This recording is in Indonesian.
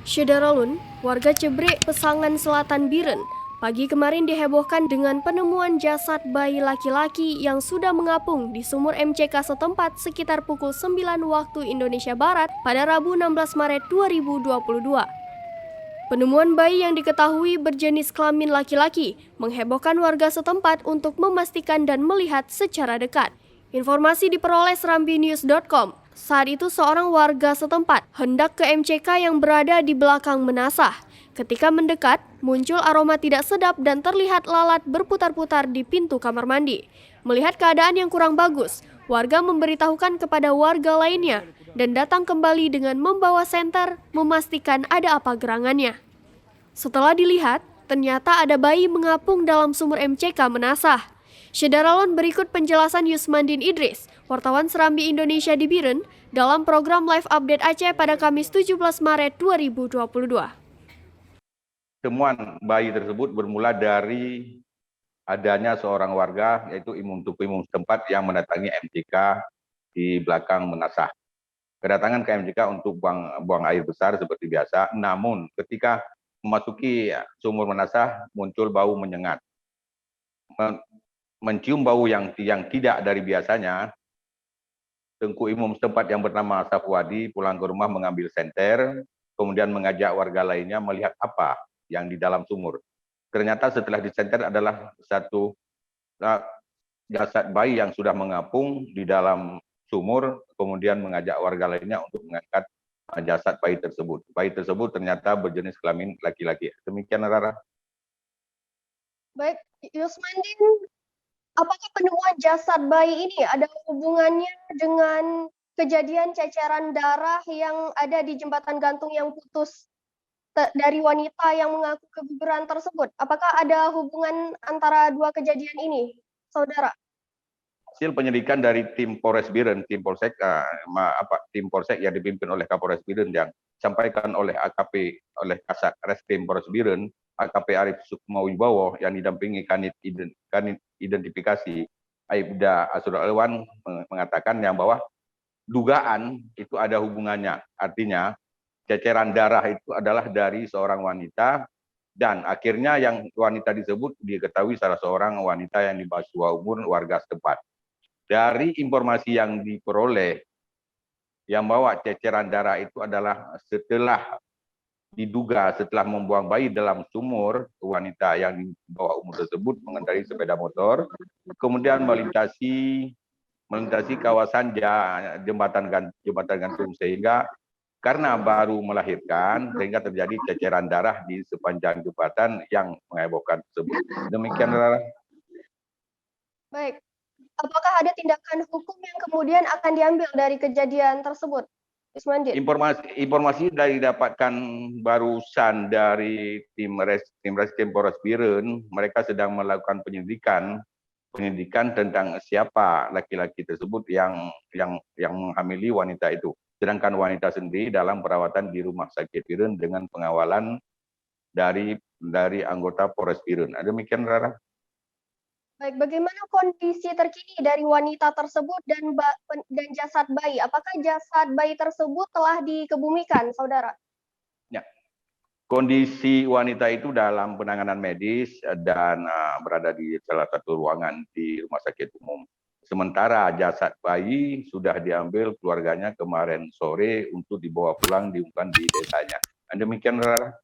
Syederalun, warga Cebrek, Pesangan Selatan Biren, pagi kemarin dihebohkan dengan penemuan jasad bayi laki-laki yang sudah mengapung di sumur MCK setempat sekitar pukul 9 waktu Indonesia Barat pada Rabu 16 Maret 2022. Penemuan bayi yang diketahui berjenis kelamin laki-laki menghebohkan warga setempat untuk memastikan dan melihat secara dekat. Informasi diperoleh serambinews.com. Saat itu seorang warga setempat hendak ke MCK yang berada di belakang menasah. Ketika mendekat, muncul aroma tidak sedap dan terlihat lalat berputar-putar di pintu kamar mandi. Melihat keadaan yang kurang bagus, warga memberitahukan kepada warga lainnya dan datang kembali dengan membawa senter memastikan ada apa gerangannya. Setelah dilihat, ternyata ada bayi mengapung dalam sumur MCK menasah. Syederalun, berikut penjelasan Yusmandin Idris, wartawan Serambi Indonesia di Biren, dalam program Live Update Aceh pada Kamis 17 Maret 2022. Temuan bayi tersebut bermula dari adanya seorang warga, yaitu imum setempat yang mendatangi MCK di belakang menasah. Kedatangan ke MCK untuk buang air besar seperti biasa, namun ketika memasuki sumur menasah muncul bau menyengat. Mencium bau yang tidak dari biasanya, Tengku Imum setempat yang bernama Safwadi pulang ke rumah mengambil senter, kemudian mengajak warga lainnya melihat apa yang di dalam sumur. Ternyata setelah disenter adalah satu jasad bayi yang sudah mengapung di dalam sumur, kemudian mengajak warga lainnya untuk mengangkat jasad bayi tersebut. Bayi tersebut ternyata berjenis kelamin laki-laki. Demikian, Rara. Baik, Yusmandin, apakah penemuan jasad bayi ini ada hubungannya dengan kejadian ceceran darah yang ada di jembatan gantung yang putus dari wanita yang mengaku keguguran tersebut? Apakah ada hubungan antara dua kejadian ini, saudara? Hasil penyidikan dari tim Polres Biren, tim Polsek yang dipimpin oleh Kapolres Biren yang disampaikan oleh AKP oleh Kasat Reskrim Polres Biren, AKP Arif Sukmawibowo yang didampingi Kanit Identifikasi Aibda Asrul Alwan mengatakan yang bahwa dugaan itu ada hubungannya. Artinya ceceran darah itu adalah dari seorang wanita dan akhirnya yang wanita disebut diketahui salah seorang wanita yang di bawah umur warga setempat. Dari informasi yang diperoleh, yang bawa ceceran darah itu adalah setelah membuang bayi dalam sumur, wanita yang di bawah umur tersebut mengendarai sepeda motor, kemudian melintasi kawasan jembatan gantung, sehingga karena baru melahirkan sehingga terjadi ceceran darah di sepanjang jembatan yang menghebohkan tersebut. Demikian, Rara. Baik. Apakah ada tindakan hukum yang kemudian akan diambil dari kejadian tersebut, Yusmandin? Informasi dari dapatkan barusan dari tim Reskrim Polres Biren, mereka sedang melakukan penyelidikan tentang siapa laki-laki tersebut yang menghamili wanita itu. Sedangkan wanita sendiri dalam perawatan di rumah sakit Biren dengan pengawalan dari anggota Polres Biren. Demikian, Rara. Baik, bagaimana kondisi terkini dari wanita tersebut dan jasad bayi? Apakah jasad bayi tersebut telah dikebumikan, saudara? Ya. Kondisi wanita itu dalam penanganan medis dan berada di salah satu ruangan di rumah sakit umum. Sementara jasad bayi sudah diambil keluarganya kemarin sore untuk dibawa pulang diumumkan di desanya. Demikian, Rara.